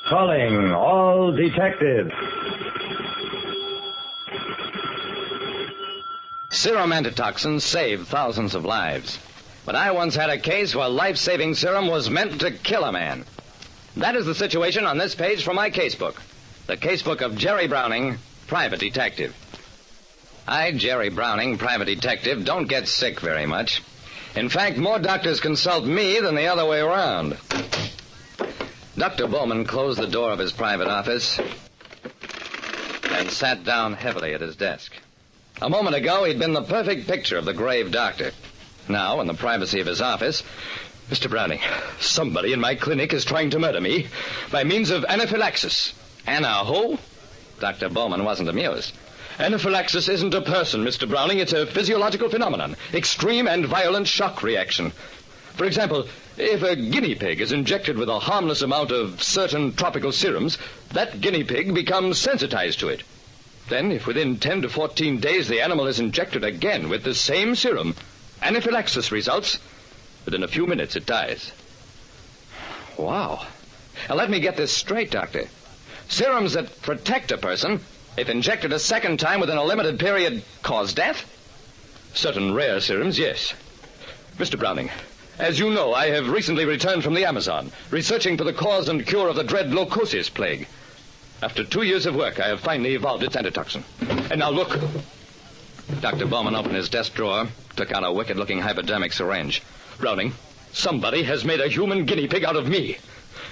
Calling all detectives. Serum antitoxins save thousands of lives. But I once had a case where life-saving serum was meant to kill a man. That is the situation on this page from my casebook. The casebook of Jerry Browning, private detective. I, Jerry Browning, private detective, don't get sick very much. In fact, more doctors consult me than the other way around. Dr. Bowman closed the door of his private office and sat down heavily at his desk. A moment ago, he'd been the perfect picture of the grave doctor. Now, in the privacy of his office, Mr. Browning, somebody in my clinic is trying to murder me by means of anaphylaxis. Anna who? Dr. Bowman wasn't amused. Anaphylaxis isn't a person, Mr. Browning. It's a physiological phenomenon. Extreme and violent shock reaction. For example, if a guinea pig is injected with a harmless amount of certain tropical serums, that guinea pig becomes sensitized to it. Then, if within 10 to 14 days the animal is injected again with the same serum, anaphylaxis results. Within a few minutes, it dies. Wow. Now, let me get this straight, Doctor. Serums that protect a person, if injected a second time within a limited period, cause death? Certain rare serums, yes. Mr. Browning, as you know, I have recently returned from the Amazon, researching for the cause and cure of the dread leukosis plague. After 2 years of work, I have finally evolved its antitoxin. And now look. Dr. Bowman opened his desk drawer, took out a wicked-looking hypodermic syringe. Browning, somebody has made a human guinea pig out of me.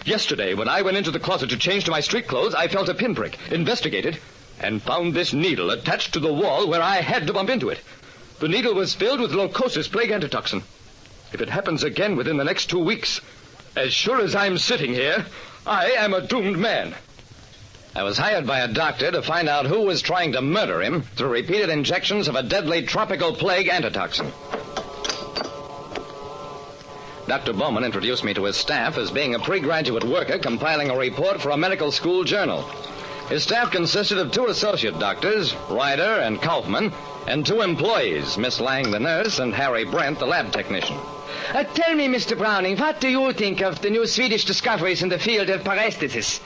Yesterday, when I went into the closet to change to my street clothes, I felt a pinprick, investigated, and found this needle attached to the wall where I had to bump into it. The needle was filled with leukosis plague antitoxin. If it happens again within the next 2 weeks, as sure as I'm sitting here, I am a doomed man. I was hired by a doctor to find out who was trying to murder him through repeated injections of a deadly tropical plague antitoxin. Dr. Bowman introduced me to his staff as being a pre-graduate worker compiling a report for a medical school journal. His staff consisted of 2 associate doctors, Ryder and Kaufman, and 2 employees, Miss Lang, the nurse, and Harry Brent, the lab technician. Tell me, Mr. Browning, what do you think of the new Swedish discoveries in the field of paresthesis?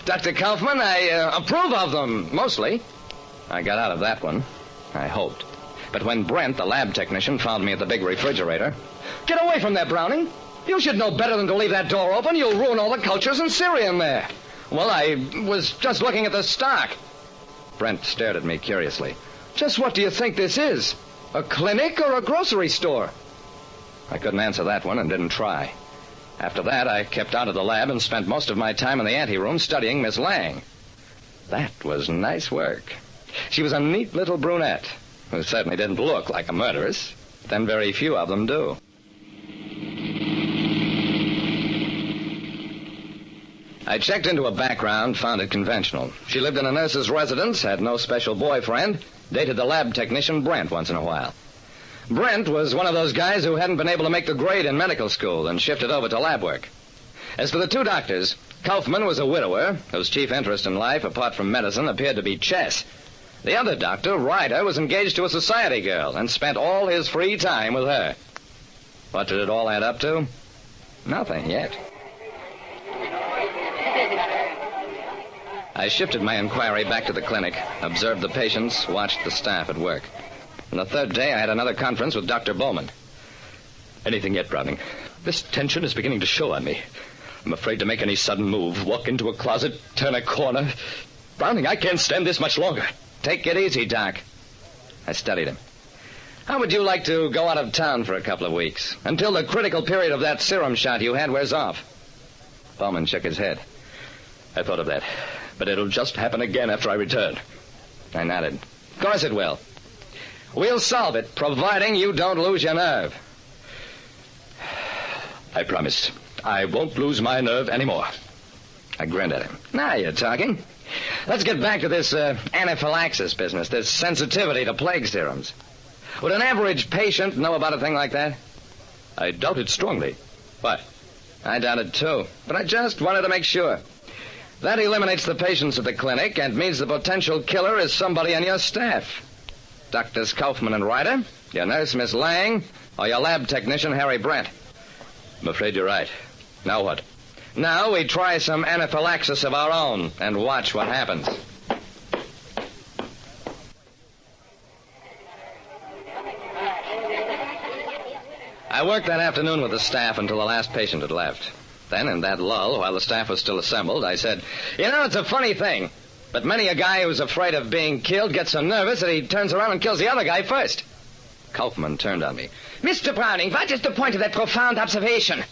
Dr. Kaufman, I approve of them, mostly. I got out of that one. I hoped. But when Brent, the lab technician, found me at the big refrigerator... Get away from there, Browning. You should know better than to leave that door open. You'll ruin all the cultures and Syria in there. Well, I was just looking at the stock. Brent stared at me curiously. Just what do you think this is? A clinic or a grocery store? I couldn't answer that one and didn't try. After that, I kept out of the lab and spent most of my time in the anteroom studying Miss Lang. That was nice work. She was a neat little brunette who certainly didn't look like a murderess. Then very few of them do. I checked into her background, found it conventional. She lived in a nurse's residence, had no special boyfriend, dated the lab technician Brent once in a while. Brent was one of those guys who hadn't been able to make the grade in medical school and shifted over to lab work. As for the 2 doctors, Kaufman was a widower whose chief interest in life, apart from medicine, appeared to be chess. The other doctor, Ryder, was engaged to a society girl and spent all his free time with her. What did it all add up to? Nothing yet. I shifted my inquiry back to the clinic, observed the patients, watched the staff at work. On the 3rd day, I had another conference with Dr. Bowman. Anything yet, Browning? This tension is beginning to show on me. I'm afraid to make any sudden move, walk into a closet, turn a corner. Browning, I can't stand this much longer. Take it easy, Doc. I studied him. How would you like to go out of town for a couple of weeks, until the critical period of that serum shot you had wears off? Bowman shook his head. I thought of that, but it'll just happen again after I return. I nodded. Of course it will. We'll solve it, providing you don't lose your nerve. I promise. I won't lose my nerve anymore. I grinned at him. Now you're talking. Let's get back to this anaphylaxis business, this sensitivity to plague serums. Would an average patient know about a thing like that? I doubt it strongly. Why? I doubt it too, but I just wanted to make sure. That eliminates the patients at the clinic and means the potential killer is somebody on your staff. Doctors Kaufman and Ryder, your nurse, Miss Lang, or your lab technician, Harry Brent. I'm afraid you're right. Now what? Now we try some anaphylaxis of our own and watch what happens. I worked that afternoon with the staff until the last patient had left. Then, in that lull, while the staff was still assembled, I said, "You know, it's a funny thing, but many a guy who's afraid of being killed gets so nervous that he turns around and kills the other guy first." Kaufman turned on me. Mr. Browning, what is the point of that profound observation?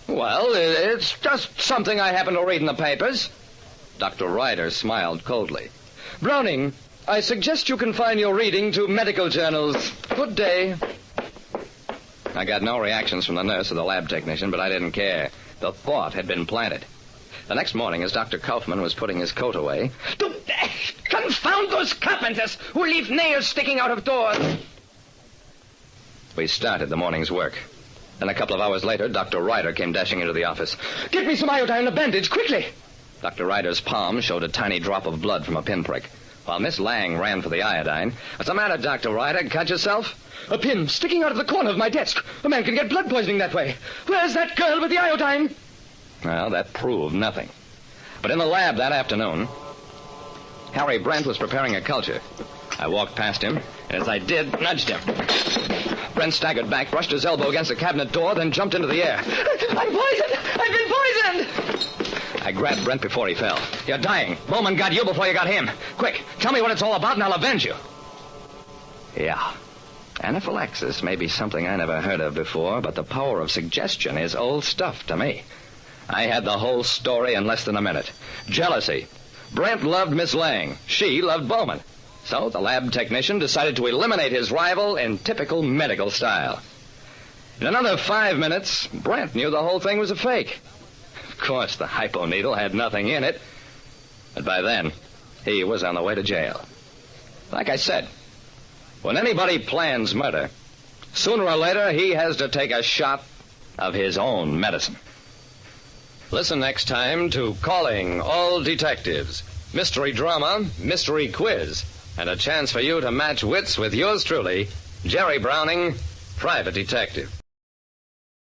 "Well, it's just something I happened to read in the papers." Dr. Ryder smiled coldly. "Browning, I suggest you confine your reading to medical journals. Good day." I got no reactions from the nurse or the lab technician, but I didn't care. The thought had been planted. The next morning, as Dr. Kaufman was putting his coat away... Confound those carpenters who leave nails sticking out of doors! We started the morning's work. Then a couple of hours later, Dr. Ryder came dashing into the office. "Get me some iodine and a bandage, quickly!" Dr. Ryder's palm showed a tiny drop of blood from a pinprick, while Miss Lang ran for the iodine. "What's the matter, Dr. Ryder? Cut yourself?" "A pin sticking out of the corner of my desk. A man can get blood poisoning that way. Where's that girl with the iodine?" Well, that proved nothing. But in the lab that afternoon, Harry Brent was preparing a culture. I walked past him, and as I did, nudged him. Brent staggered back, brushed his elbow against the cabinet door, then jumped into the air. "I'm poisoned! I've been poisoned!" I grabbed Brent before he fell. "You're dying. Bowman got you before you got him. Quick, tell me what it's all about and I'll avenge you." Yeah. Anaphylaxis may be something I never heard of before, but the power of suggestion is old stuff to me. I had the whole story in less than a minute. Jealousy. Brent loved Miss Lang. She loved Bowman. So the lab technician decided to eliminate his rival in typical medical style. In another 5 minutes, Brent knew the whole thing was a fake. Of course, the hypo needle had nothing in it. But by then, he was on the way to jail. Like I said, when anybody plans murder, sooner or later he has to take a shot of his own medicine. Listen next time to Calling All Detectives. Mystery drama, mystery quiz, and a chance for you to match wits with yours truly, Jerry Browning, Private Detective.